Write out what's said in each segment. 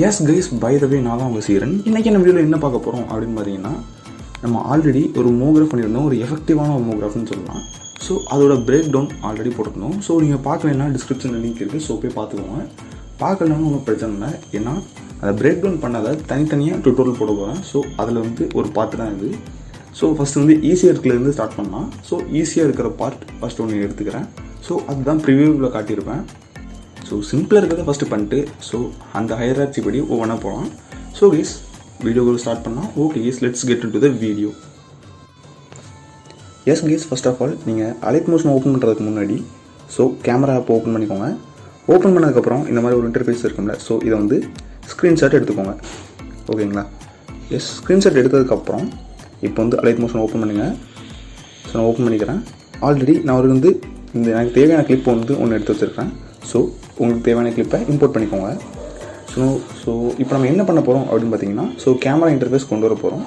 S guys, by the வே நான் தான் உங்கள் சீரன். இன்றைக்கி நம்ம வீடியோவில் என்ன பார்க்க போகிறோம் அப்படின்னு பார்த்தீங்கன்னா, நம்ம ஆல்ரெடி ஒரு மோக்ராஃப் பண்ணியிருந்தோம், ஒரு எஃபெக்டிவான ஒரு மோக்ராஃப்னு சொல்லலாம். ஸோ அதோட பிரேக் டவுன் ஆல்ரெடி போட்டிருந்தோம். ஸோ நீங்கள் பார்க்கலன்னா டிஸ்கிரிப்ஷனில் லிங்க் இருக்குது, ஸோ போய் பார்த்துக்கோங்க. பார்க்கலன்னா ஒன்றும் பிரச்சனை இல்லை, ஏன்னா அதை பிரேக் டவுன் பண்ணாத தனித்தனியாக டுட்டோரியல் போட போகிறேன். ஸோ அதில் ஒரு பார்ட் தான் இது. ஸோ ஃபஸ்ட்டு ஈஸியாக இருக்கிறதுலேருந்து ஸ்டார்ட் பண்ணலாம். ஸோ ஈஸியாக இருக்கிற பார்ட் ஃபஸ்ட்டு ஒன்று எடுத்துக்கிறேன். ஸோ அதுதான் ப்ரிவியூவில் காட்டியிருப்பேன். ஸோ சிம்பிளாக இருக்கிறத ஃபஸ்ட்டு பண்ணிட்டு ஸோ அந்த ஹையரார்ச்சி படி ஒவ்வொன்றா போகலாம். ஸோ கைஸ், வீடியோவை ஸ்டார்ட் பண்ணலாம். Okay guys, let's get into the video. Yes guys, first of all நீங்கள் அலைட் மோஷன் ஓப்பன் பண்ணுறதுக்கு முன்னாடி ஸோ கேமரா ஆப் ஓப்பன் பண்ணிக்கோங்க. ஓப்பன் பண்ணதுக்கப்புறம் இந்த மாதிரி ஒரு இன்டர்ஃபேஸ் இருக்கும்ல, ஸோ இதை ஸ்க்ரீன்ஷாட் எடுத்துக்கோங்க. ஓகேங்களா? எஸ், ஸ்க்ரீன்ஷாட் எடுத்ததுக்கப்புறம் இப்போ அலைட் மோஷன் ஓப்பன் பண்ணுங்கள். ஸோ நான் ஓப்பன் பண்ணிக்கிறேன். ஆல்ரெடி நான் இந்த எனக்கு தேவையான கிளிப் ஒன்று எடுத்து வச்சுருக்கேன். ஸோ உங்களுக்கு தேவையான கிளிப்பை இம்போர்ட் பண்ணிக்கோங்க. ஸோ இப்போ நம்ம என்ன பண்ண போகிறோம் அப்படின்னு பார்த்தீங்கன்னா, ஸோ கேமரா இன்டர்ஃபேஸ் கொண்டு வர போகிறோம்.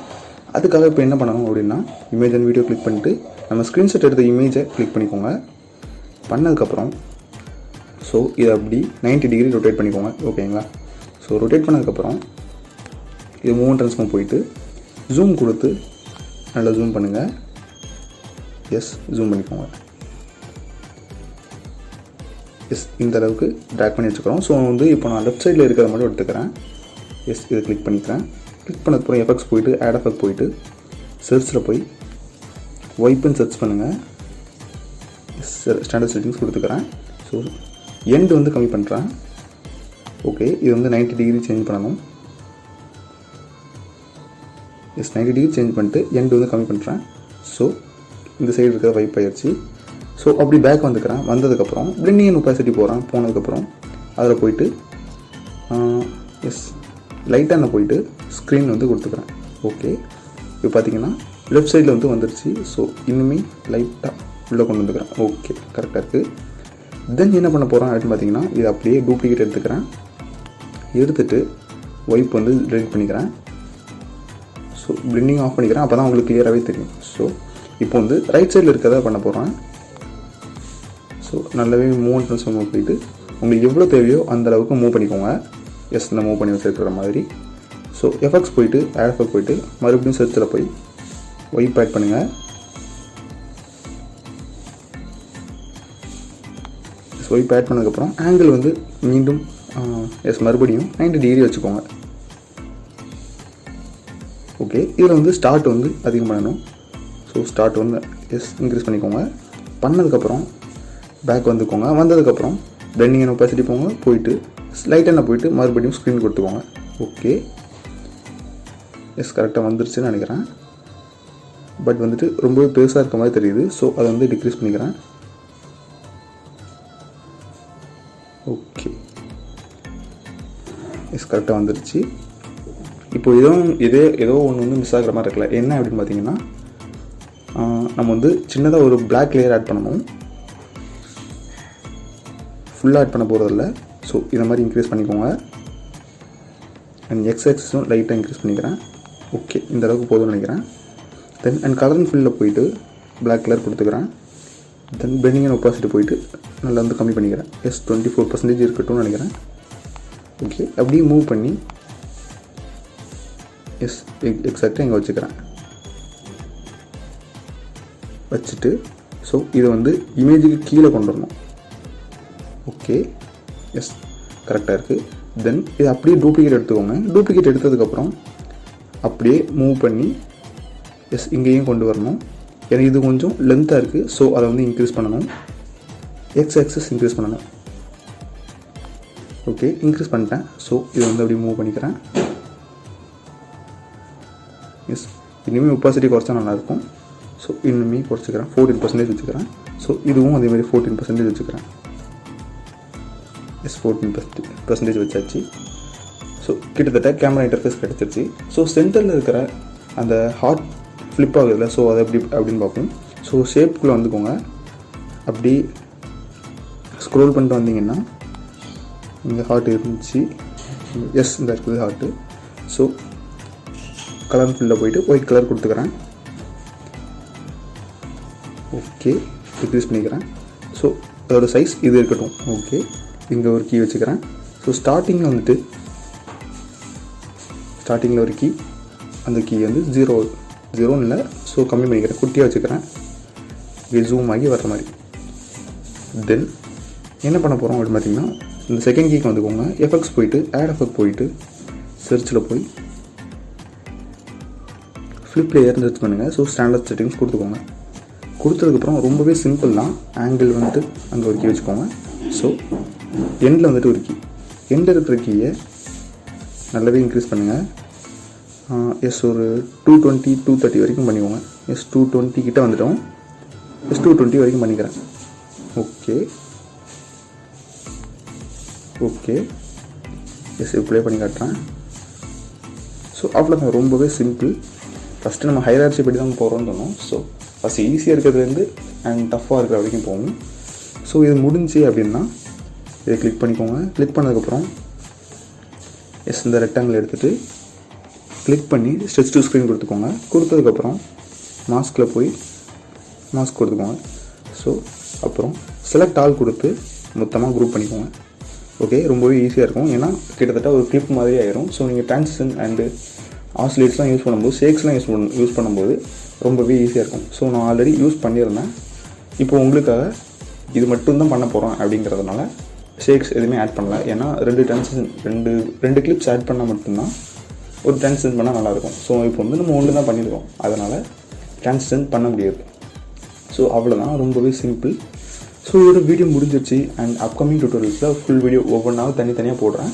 அதுக்காக இப்போ என்ன பண்ணணும் அப்படின்னா, இமேஜ் அண்ட் வீடியோ கிளிக் பண்ணிட்டு நம்ம ஸ்க்ரீன்ஷாட் எடுத்த இமேஜை கிளிக் பண்ணிக்கோங்க. பண்ணதுக்கப்புறம் ஸோ இதை அப்படி 90 டிகிரி ரொட்டேட் பண்ணிக்கோங்க. ஓகேங்களா? ஸோ ரொட்டேட் பண்ணதுக்கப்புறம் இது மூவ் ட்ரான்ஸ்ஃபார்ம் போயிட்டு ஜூம் கொடுத்து நல்லா ஜூம் பண்ணுங்கள். எஸ், ஜூம் பண்ணிக்கோங்க. எஸ், இந்த அளவுக்கு ட்ராக் பண்ணி வச்சுக்கிறோம். ஸோ இப்போ நான் லெஃப்ட் சைடில் இருக்கிறத மட்டும் எடுத்துக்கிறேன். எஸ், இதை கிளிக் பண்ணிக்கிறேன். கிளிக் பண்ணதுக்கப்புறம் எஃபெக்ட்ஸ் போயிட்டு ஆட் எஃபெக்ட் போயிட்டு சர்ச்சில் போய் வைப்புன்னு சர்ச் பண்ணுங்கள். எஸ், ஸ்டாண்டர்ட் செட்டிங்ஸ் கொடுத்துக்கிறேன். ஸோ எண்டு கம்மி பண்ணுறேன். ஓகே, இது 90 டிகிரி சேஞ்ச் பண்ணணும். எஸ், 90 டிகிரி சேஞ்ச் பண்ணிட்டு எண்டு கம்மி பண்ணுறேன். ஸோ இந்த சைடு இருக்கிற வைப் ஆயிடுச்சு. ஸோ அப்படி பேக் வந்துக்கிறேன். வந்ததுக்கப்புறம் பிளெண்டிங் அண்ட் ஒபாசிட்டி போனதுக்கப்புறம் அதில் போயிட்டு எஸ் லைட்டாக போயிட்டு ஸ்க்ரீன் கொடுத்துக்கிறேன். ஓகே, இப்போ பார்த்தீங்கன்னா லெஃப்ட் சைடில் வந்துருச்சு. ஸோ இன்னுமே லைட்டாக உள்ளே கொண்டு வந்துக்கிறேன். ஓகே, கரெக்டாக இருக்குது. தென் என்ன பண்ண போகிறேன் அப்படின்னு பார்த்தீங்கன்னா, இதை அப்படியே டூப்ளிகேட் எடுத்துக்கிறேன். எடுத்துகிட்டு வைப் டெலிட் பண்ணிக்கிறேன். ஸோ பிளெண்டிங் ஆஃப் பண்ணிக்கிறேன். அப்போ தான் உங்களுக்கு கிளியராகவே தெரியும். ஸோ இப்போ ரைட் சைடில் இருக்கிறத பண்ண போகிறேன். ஸோ நல்லாவே மூவ் ட்ரான்ஸ்ஃபார்ம் போயிட்டு உங்களுக்கு எவ்வளோ தேவையோ அந்த அளவுக்கு மூவ் பண்ணிக்கோங்க. எஸ், நான் மூவ் பண்ணி வச்சுருக்கிற மாதிரி. ஸோ எஃபெக்ட்ஸ் போயிட்டு ஆட் எஃபெக்ட் போயிட்டு மறுபடியும் சர்ச்சில் போய் வைப் ஆட் பண்ணுங்கள். ஸோ வைப் ஆட் பண்ணதுக்கப்புறம் ஆங்கிள் மீண்டும் எஸ் மறுபடியும் 90 டிகிரி வச்சுக்கோங்க. ஓகே, இதில் ஸ்டார்ட் அதிகம் பண்ணணும். ஸோ ஸ்டார்ட் எஸ் இன்க்ரீஸ் பண்ணிக்கோங்க. பண்ணதுக்கப்புறம் பேக் வந்துக்கோங்க. வந்ததுக்கப்புறம் பிளெண்டிங் அண்ட் ஒபாசிட்டி போயிட்டு லைட்டாக போயிட்டு மறுபடியும் ஸ்க்ரீன் கொடுத்துக்கோங்க. ஓகே, எஸ் கரெக்டாக வந்துருச்சுன்னு நினைக்கிறேன். பட் ரொம்பவே பெருசாக இருக்க மாதிரி தெரியுது. ஸோ அதை டிக்ரீஸ் பண்ணிக்கிறேன். ஓகே, எஸ் கரெக்டாக வந்துருச்சு. இப்போ ஏதோ ஒன்று மிஸ் ஆகிற மாதிரி இருக்கல. என்ன அப்படின்னு பார்த்தீங்கன்னா, நம்ம சின்னதாக ஒரு பிளாக் லேயர் ஆட் பண்ணணும். ஃபுல்லாக ஆட் பண்ண போகிறதில்ல. ஸோ இதை மாதிரி இன்க்ரீஸ் பண்ணிக்கோங்க. அண்ட் எக்ஸ் ஆக்சிஸும் லைட்டாக இன்க்ரீஸ் பண்ணிக்கிறேன். ஓகே, இந்த அளவுக்கு போதும்னு நினைக்கிறேன். தென் அண்ட் கலர் அண்ட் ஃபில்லில் போயிட்டு பிளாக் கலர் கொடுத்துக்கிறேன். தென் பிளெண்டிங் அண்ட் ஒபாசிட்டி போயிட்டு நல்லா கம்மி பண்ணிக்கிறேன். எஸ் 24% இருக்கட்டும்னு நினைக்கிறேன். ஓகே, அப்படியே மூவ் பண்ணி எஸ் எக்ஸாக்டாக இங்கே வச்சுட்டு ஸோ இதை இமேஜுக்கு கீழே கொண்டு வரணும். ஓகே, எஸ் கரெக்டாக இருக்குது. தென் இதை அப்படியே டூப்ளிகேட் எடுத்துக்கோங்க. டூப்ளிகேட் எடுத்ததுக்கப்புறம் அப்படியே மூவ் பண்ணி எஸ் இங்கேயும் கொண்டு வரணும். எனக்கு இது கொஞ்சம் லென்த்தாக இருக்குது. ஸோ அதை இன்க்ரீஸ் பண்ணணும். எக்ஸ் ஆக்சிஸ் இன்க்ரீஸ் பண்ணணும். ஓகே, இன்க்ரீஸ் பண்ணிட்டேன். ஸோ இதை அப்படியே மூவ் பண்ணிக்கிறேன். எஸ், இனிமேல் ஒபாசிட்டி குறைச்சா நல்லாயிருக்கும். ஸோ இன்னுமே குறைச்சிக்கிறேன். 14% வச்சுக்கிறேன். ஸோ இதுவும் அதேமாதிரி 14% வச்சுக்கிறேன். எஸ் 14% வச்சாச்சு. ஸோ கிட்டத்தட்ட கேமரா இன்டர்ஃபேஸ் கிடச்சிருச்சு. ஸோ சென்டரில் இருக்கிற அந்த ஹார்ட் ஃப்ளிப் ஆகுதுல்ல, ஸோ அது அப்படின்னு பார்ப்போம். ஸோ ஷேப்புக்குள்ளே வந்துக்கோங்க. அப்படி ஸ்க்ரோல் பண்ணிட்டு வந்தீங்கன்னா இந்த ஹார்ட் இருந்துச்சு. எஸ், இந்த இருக்குது ஹார்ட்டு. ஸோ கலர் ஃபில்லில் போயிட்டு ஒயிட் கலர் கொடுத்துக்கிறேன். ஓகே, டிக்ரீஸ் பண்ணிக்கிறேன். ஸோ அதோட சைஸ் இது இருக்கட்டும். ஓகே, இங்கே ஒரு கீ வச்சுக்கிறேன். ஸோ ஸ்டார்டிங்கில் ஸ்டார்டிங்கில் ஒரு கீ, அந்த கீ வந்து 0 இல்லை, ஸோ கம்மி பண்ணிக்கிறேன், குட்டியாக வச்சுக்கிறேன். இது ஜூம் ஆகி வர்ற மாதிரி. தென் என்ன பண்ண போகிறோம் அப்படின்னு பார்த்தீங்கன்னா, இந்த செகண்ட் கீக்கு வந்துக்கோங்க. எஃபெக்ட்ஸ் போயிட்டு ஆட் எஃபெக்ட் போயிட்டு சர்ச்சில் போய் ஃப்ளிப் லேயர்னு சர்ச் பண்ணுங்கள். ஸோ ஸ்டாண்டர்ட் செட்டிங்ஸ் கொடுத்துக்கோங்க. கொடுத்ததுக்கப்புறம் ரொம்பவே சிம்பிள் தான். ஆங்கிள் வந்துட்டு அங்கே ஒரு கீ வச்சுக்கோங்க. ஸோ எண்டில் வந்துட்டு ஒரு கீ, எண்டில் இருக்கிற கீயை நல்லாவே இன்க்ரீஸ் பண்ணுங்கள். எஸ் ஒரு 220 230 வரைக்கும் பண்ணிக்கோங்க. எஸ் 220 கிட்டே வந்துட்டோம். எஸ் 220 வரைக்கும் பண்ணிக்கிறேன். ஓகே எஸ் ப்ளே பண்ணி காட்டுறேன். ஸோ அவ்வளோதான், ரொம்பவே சிம்பிள். ஃபஸ்ட்டு நம்ம ஹைரார்ச்சி படி தான் போகிறோம்னு சொன்னோம். ஸோ ஃபஸ்ட்டு ஈஸியாக இருக்கிறதுலேருந்து அண்ட் டஃப்பாக இருக்கிற வரைக்கும் போகும். ஸோ இது முடிஞ்சு அப்படின்னா இதை கிளிக் பண்ணிக்கோங்க. கிளிக் பண்ணதுக்கப்புறம் எஸ் இந்த ரெக்டாங்கிள் எடுத்துகிட்டு கிளிக் பண்ணி ஸ்ட்ரெச் டு ஸ்க்ரீன் கொடுத்துக்கோங்க. கொடுத்ததுக்கப்புறம் மாஸ்கில் போய் மாஸ்க் கொடுத்துக்கோங்க. ஸோ அப்புறம் செலக்ட் ஆல் கொடுத்து மொத்தமாக குரூப் பண்ணிக்கோங்க. ஓகே, ரொம்பவே ஈஸியாக இருக்கும். ஏன்னா கிட்டத்தட்ட ஒரு கிளிப் மாதிரி ஆயிரும். ஸோ நீங்கள் டிரான்சிஷன் அண்டு ஆஸ்லேட்ஸ்லாம் யூஸ் பண்ணும்போது, ஷேக்ஸ்லாம் யூஸ் பண்ணும்போது ரொம்பவே ஈஸியாக இருக்கும். ஸோ நான் ஆல்ரெடி யூஸ் பண்ணியிருந்தேன். இப்போ உங்களுக்காக இது மட்டும்தான் பண்ண போகிறோம் அப்படிங்கிறதுனால ஷேக்ஸ் எதுவுமே ஆட் பண்ணல. ஏன்னா ரெண்டு கிளிப்ஸ் ஆட் பண்ணால் மட்டும்தான் ஒரு டிரான்சிஷன் பண்ணால் நல்லாயிருக்கும். ஸோ இப்போ வந்து நம்ம ஒன்று தான் பண்ணியிருக்கோம், அதனால் டிரான்சிஷன் பண்ண முடியாது. ஸோ அவ்வளோதான், ரொம்பவே சிம்பிள். ஸோ இதோட வீடியோ முடிஞ்சிருச்சு. அண்ட் அப்கமிங் டியூட்டோரியல்ஸில் ஃபுல் வீடியோ ஒவ்வொன்றாவது தனித்தனியாக போடுறேன்.